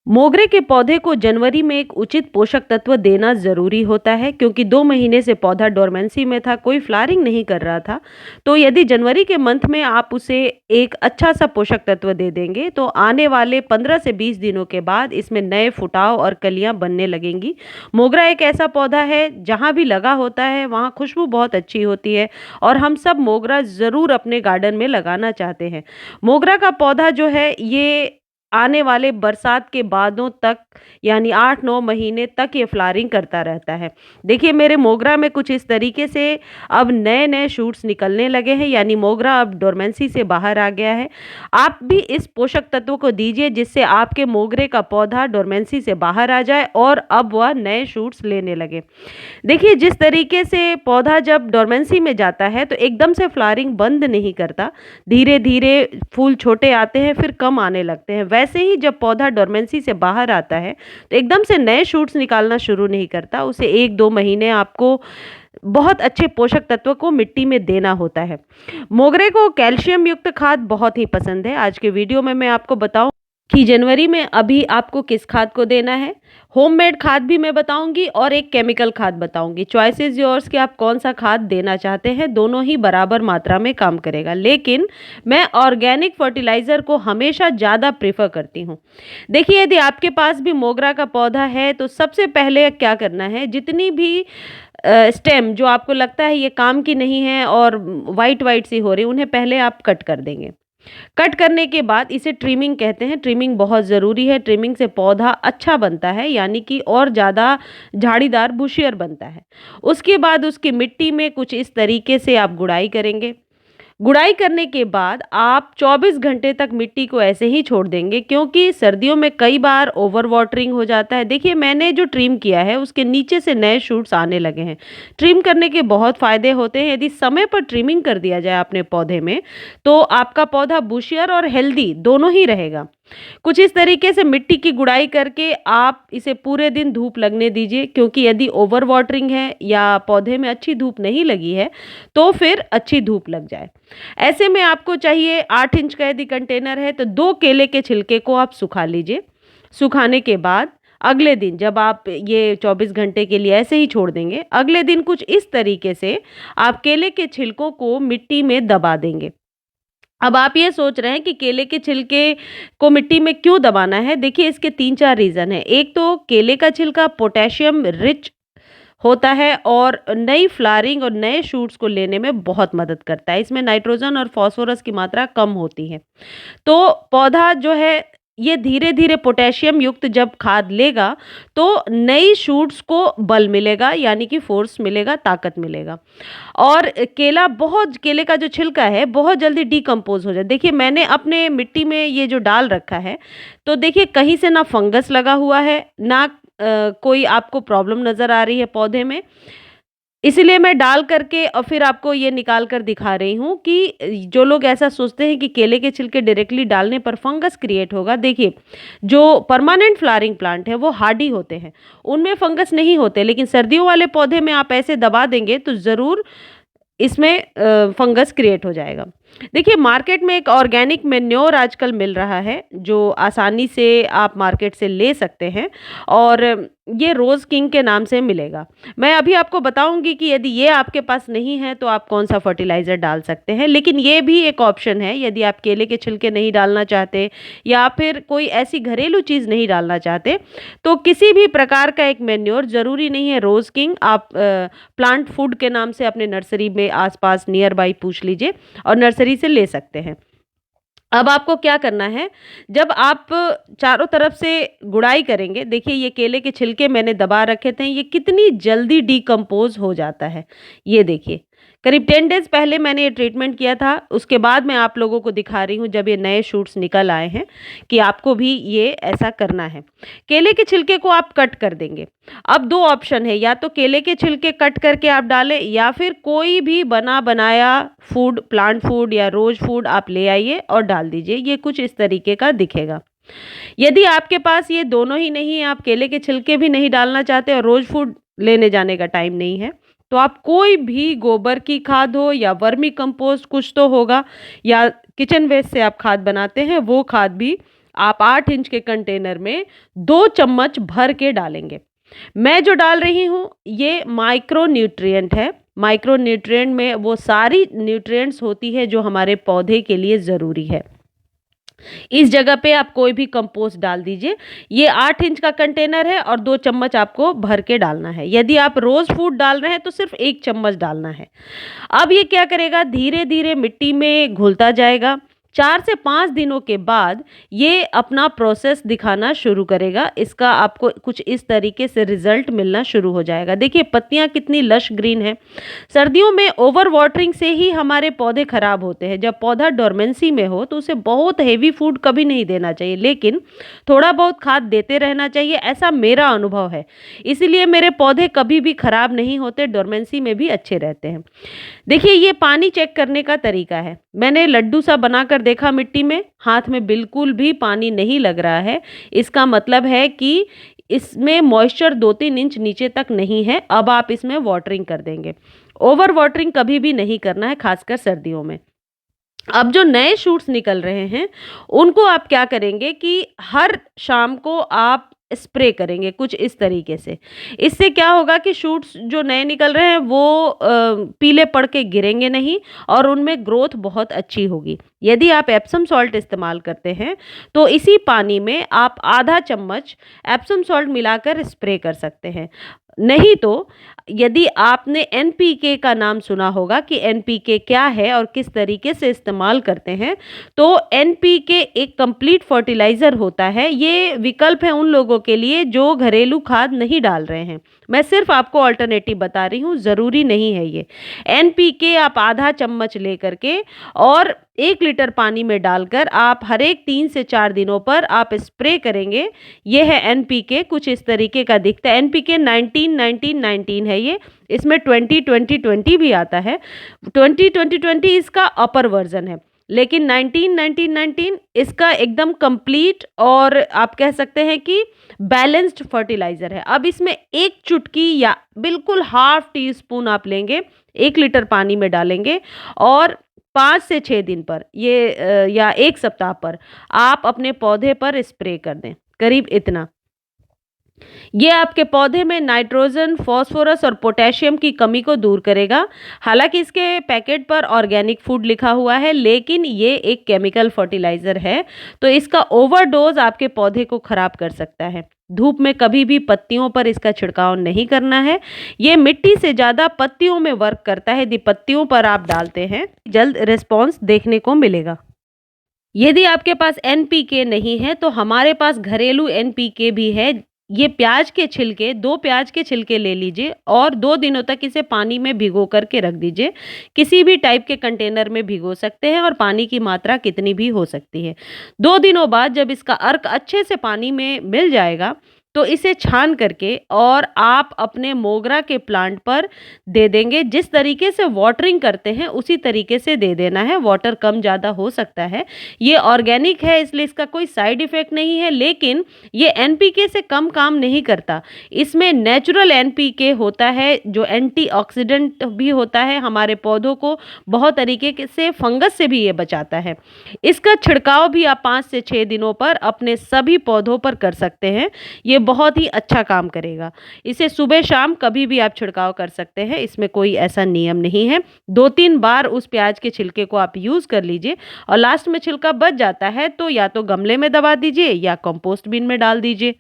मोगरे के पौधे को जनवरी में एक उचित पोषक तत्व देना ज़रूरी होता है क्योंकि 2 महीने से पौधा डोरमेंसी में था, कोई फ्लावरिंग नहीं कर रहा था। तो यदि जनवरी के मंथ में आप उसे एक अच्छा-सा पोषक तत्व दे देंगे, तो आने वाले 15 से 20 दिनों के बाद इसमें नए फुटाव और कलियाँ बनने लगेंगी। मोगरा एक ऐसा पौधा है, जहाँ भी लगा होता है, वहाँ खुशबू बहुत अच्छी होती है और हम सब मोगरा ज़रूर अपने गार्डन में लगाना चाहते हैं। मोगरा का पौधा जो है, ये आने वाले बरसात के बादों तक यानी 8-9 महीने तक ये फ्लावरिंग करता रहता है। देखिए मेरे मोगरा में कुछ इस तरीके से अब नए-नए शूट्स निकलने लगे हैं, यानी मोगरा अब डोरमेंसी से बाहर आ गया है। आप भी इस पोषक तत्व को दीजिए जिससे आपके मोगरे का पौधा डोरमेंसी से बाहर आ जाए और अब वह नए शूट्स लेने लगे। देखिए जिस तरीके से पौधा जब डोरमेंसी में जाता है तो एकदम से फ्लावरिंग बंद नहीं करता, धीरे-धीरे फूल छोटे आते हैं फिर कम आने लगते हैं। वैसे ही जब पौधा डोरमेंसी से बाहर आता है तो एकदम से नए शूट्स निकालना शुरू नहीं करता, उसे 1-2 महीने आपको बहुत अच्छे पोषक तत्व को मिट्टी में देना होता है। मोगरे को कैल्शियम युक्त खाद बहुत ही पसंद है। आज के वीडियो में मैं आपको बताऊं कि जनवरी में अभी आपको किस खाद को देना है। होममेड खाद भी मैं बताऊंगी और एक केमिकल खाद बताऊंगी। चॉइस इज योर्स कि आप कौन सा खाद देना चाहते हैं, दोनों ही बराबर मात्रा में काम करेगा, लेकिन मैं ऑर्गेनिक फर्टिलाइज़र को हमेशा ज़्यादा प्रेफर करती हूँ। देखिए यदि आपके पास भी मोगरा का पौधा है तो सबसे पहले क्या करना है, जितनी भी स्टेम जो आपको लगता है ये काम की नहीं है और वाइट वाइट सी हो रही, उन्हें पहले आप कट कर देंगे। कट करने के बाद इसे ट्रिमिंग कहते हैं। ट्रिमिंग बहुत ज़रूरी है। ट्रिमिंग से पौधा अच्छा बनता है, यानी कि और ज़्यादा झाड़ीदार बुशियर बनता है। उसके बाद उसकी मिट्टी में कुछ इस तरीके से आप गुड़ाई करेंगे। गुड़ाई करने के बाद आप 24 घंटे तक मिट्टी को ऐसे ही छोड़ देंगे, क्योंकि सर्दियों में कई बार ओवर वाटरिंग हो जाता है। देखिए मैंने जो ट्रिम किया है उसके नीचे से नए शूट्स आने लगे हैं। ट्रिम करने के बहुत फ़ायदे होते हैं। यदि समय पर ट्रिमिंग कर दिया जाए अपने पौधे में तो आपका पौधा बुशियर और हेल्दी दोनों ही रहेगा। कुछ इस तरीके से मिट्टी की गुड़ाई करके आप इसे पूरे दिन धूप लगने दीजिए, क्योंकि यदि ओवर वाटरिंग है या पौधे में अच्छी धूप नहीं लगी है तो फिर अच्छी धूप लग जाए। ऐसे में आपको चाहिए 8 इंच का यदि कंटेनर है तो 2 केले के छिलके को आप सुखा लीजिए। सुखाने के बाद अगले दिन जब आप ये 24 घंटे के लिए ऐसे ही छोड़ देंगे, अगले दिन कुछ इस तरीके से आप केले के छिलकों को मिट्टी में दबा देंगे। अब आप ये सोच रहे हैं कि केले के छिलके को मिट्टी में क्यों दबाना है? देखिए इसके 3-4 रीज़न हैं। एक तो केले का छिलका पोटेशियम रिच होता है और नई फ्लावरिंग और नए शूट्स को लेने में बहुत मदद करता है। इसमें नाइट्रोजन और फास्फोरस की मात्रा कम होती है। तो पौधा जो है ये धीरे-धीरे पोटेशियम युक्त जब खाद लेगा तो नई शूट्स को बल मिलेगा, यानी कि फ़ोर्स मिलेगा, ताकत मिलेगा। और केले का जो छिलका है बहुत जल्दी डिकम्पोज़ हो जाए। देखिए मैंने अपने मिट्टी में ये जो डाल रखा है, तो देखिए कहीं से ना फंगस लगा हुआ है, ना कोई आपको प्रॉब्लम नज़र आ रही है पौधे में। इसीलिए मैं डाल करके और फिर आपको ये निकाल कर दिखा रही हूँ कि जो लोग ऐसा सोचते हैं कि केले के छिलके डायरेक्टली डालने पर फंगस क्रिएट होगा, देखिए जो परमानेंट फ्लावरिंग प्लांट है वो हार्डी होते हैं, उनमें फंगस नहीं होते, लेकिन सर्दियों वाले पौधे में आप ऐसे दबा देंगे तो ज़रूर इसमें फंगस क्रिएट हो जाएगा। देखिए मार्केट में एक ऑर्गेनिक मैन्योर आजकल मिल रहा है जो आसानी से आप मार्केट से ले सकते हैं और ये रोज़ किंग के नाम से मिलेगा। मैं अभी आपको बताऊंगी कि यदि ये आपके पास नहीं है तो आप कौन सा फर्टिलाइज़र डाल सकते हैं, लेकिन ये भी एक ऑप्शन है यदि आप केले के छिलके नहीं डालना चाहते या फिर कोई ऐसी घरेलू चीज़ नहीं डालना चाहते, तो किसी भी प्रकार का एक मैन्योर, ज़रूरी नहीं है रोज़ किंग, आप प्लांट फूड के नाम से अपने नर्सरी में आसपास नियर बाई पूछ लीजिए और नर्सरी से ले सकते हैं। अब आपको क्या करना है, जब आप चारों तरफ से गुड़ाई करेंगे, देखिए ये केले के छिलके मैंने दबा रखे थे, ये कितनी जल्दी डिकम्पोज़ हो जाता है। ये देखिए करीब 10 डेज़ पहले मैंने ये ट्रीटमेंट किया था, उसके बाद मैं आप लोगों को दिखा रही हूँ जब ये नए शूट्स निकल आए हैं कि आपको भी ये ऐसा करना है। केले के छिलके को आप कट कर देंगे। अब 2 ऑप्शन है, या तो केले के छिलके कट करके आप डालें या फिर कोई भी बना बनाया फूड, प्लांट फूड या रोज़ फूड आप ले आइए और डाल दीजिए। ये कुछ इस तरीके का दिखेगा। यदि आपके पास ये दोनों ही नहीं है, आप केले के छिलके भी नहीं डालना चाहते और रोज़ फूड लेने जाने का टाइम नहीं है, तो आप कोई भी गोबर की खाद हो या वर्मी कंपोस्ट कुछ तो होगा या किचन वेस्ट से आप खाद बनाते हैं, वो खाद भी आप 8 इंच के कंटेनर में 2 चम्मच भर के डालेंगे। मैं जो डाल रही हूँ ये माइक्रो न्यूट्रिएंट है। माइक्रो न्यूट्रिएंट में वो सारी न्यूट्रिएंट्स होती है जो हमारे पौधे के लिए ज़रूरी है। इस जगह पे आप कोई भी कंपोस्ट डाल दीजिए। ये 8 इंच का कंटेनर है और 2 चम्मच आपको भर के डालना है। यदि आप रोज़ फूड डाल रहे हैं तो सिर्फ 1 चम्मच डालना है। अब ये क्या करेगा, धीरे-धीरे मिट्टी में घुलता जाएगा। 4 से 5 दिनों के बाद ये अपना प्रोसेस दिखाना शुरू करेगा। इसका आपको कुछ इस तरीके से रिजल्ट मिलना शुरू हो जाएगा। देखिए पत्तियाँ कितनी लश ग्रीन है। सर्दियों में ओवर वाटरिंग से ही हमारे पौधे खराब होते हैं। जब पौधा डोरमेंसी में हो तो उसे बहुत हेवी फूड कभी नहीं देना चाहिए, लेकिन थोड़ा बहुत खाद देते रहना चाहिए, ऐसा मेरा अनुभव है। इसीलिए मेरे पौधे कभी भी खराब नहीं होते, डोरमेंसी में भी अच्छे रहते हैं। देखिए ये पानी चेक करने का तरीका है। मैंने लड्डू सा बनाकर देखा मिट्टी में, हाथ में बिल्कुल भी पानी नहीं लग रहा है। इसका मतलब है कि इसमें मॉइस्चर 2-3 इंच नीचे तक नहीं है। अब आप इसमें वाटरिंग कर देंगे। ओवर वाटरिंग कभी भी नहीं करना है, खासकर सर्दियों में। अब जो नए शूट्स निकल रहे हैं उनको आप क्या करेंगे कि हर शाम को आप स्प्रे करेंगे कुछ इस तरीके से। इससे क्या होगा कि शूट्स जो नए निकल रहे हैं वो पीले पड़ के गिरेंगे नहीं और उनमें ग्रोथ बहुत अच्छी होगी। यदि आप एप्सम सॉल्ट इस्तेमाल करते हैं तो इसी पानी में आप आधा चम्मच एप्सम सॉल्ट मिलाकर स्प्रे कर सकते हैं। नहीं तो यदि आपने एनपीके का नाम सुना होगा कि एनपीके क्या है और किस तरीके से इस्तेमाल करते हैं, तो एनपीके एक कंप्लीट फर्टिलाइज़र होता है। ये विकल्प है उन लोगों के लिए जो घरेलू खाद नहीं डाल रहे हैं। मैं सिर्फ आपको अल्टरनेटिव बता रही हूँ, ज़रूरी नहीं है ये। एनपीके आप आधा चम्मच लेकर के और 1 लीटर पानी में डालकर आप हर एक 3 से 4 दिनों पर आप स्प्रे करेंगे। ये है एनपीके, कुछ इस तरीके का दिखता है। एनपीके 19-19-19 है ये। इसमें 20-20-20 भी आता है। 20-20-20 इसका अपर वर्जन है, लेकिन 19-19-19 इसका एकदम कंप्लीट और आप कह सकते हैं कि बैलेंस्ड फर्टिलाइज़र है। अब इसमें 1 चुटकी या बिल्कुल हाफ टी स्पून आप लेंगे, 1 लीटर पानी में डालेंगे और 5 से 6 दिन पर ये या 1 सप्ताह पर आप अपने पौधे पर स्प्रे कर दें, करीब इतना। ये आपके पौधे में नाइट्रोजन, फास्फोरस और पोटेशियम की कमी को दूर करेगा। हालांकि इसके पैकेट पर ऑर्गेनिक फूड लिखा हुआ है, लेकिन ये एक केमिकल फर्टिलाइज़र है, तो इसका ओवरडोज आपके पौधे को खराब कर सकता है। धूप में कभी भी पत्तियों पर इसका छिड़काव नहीं करना है। ये मिट्टी से ज़्यादा पत्तियों में वर्क करता है। यदि पत्तियों पर आप डालते हैं, जल्द रिस्पॉन्स देखने को मिलेगा। यदि आपके पास एनपीके नहीं है तो हमारे पास घरेलू एनपीके भी है। ये प्याज के छिलके, 2 प्याज के छिलके ले लीजिए और 2 दिनों तक इसे पानी में भिगो करके रख दीजिए। किसी भी टाइप के कंटेनर में भिगो सकते हैं और पानी की मात्रा कितनी भी हो सकती है। 2 दिनों बाद जब इसका अर्क अच्छे से पानी में मिल जाएगा तो इसे छान करके और आप अपने मोगरा के प्लांट पर दे देंगे। जिस तरीके से वाटरिंग करते हैं उसी तरीके से दे देना है। वाटर कम ज़्यादा हो सकता है। ये ऑर्गेनिक है इसलिए इसका कोई साइड इफ़ेक्ट नहीं है, लेकिन ये एनपीके से कम काम नहीं करता। इसमें नेचुरल एनपीके होता है जो एंटीऑक्सीडेंट भी होता है। हमारे पौधों को बहुत तरीके से फंगस से भी ये बचाता है। इसका छिड़काव भी आप 5 से 6 दिनों पर अपने सभी पौधों पर कर सकते हैं। ये बहुत ही अच्छा काम करेगा। इसे सुबह शाम कभी भी आप छिड़काव कर सकते हैं, इसमें कोई ऐसा नियम नहीं है। 2-3 बार उस प्याज के छिलके को आप यूज़ कर लीजिए और लास्ट में छिलका बच जाता है तो या तो गमले में दबा दीजिए या कंपोस्ट बिन में डाल दीजिए।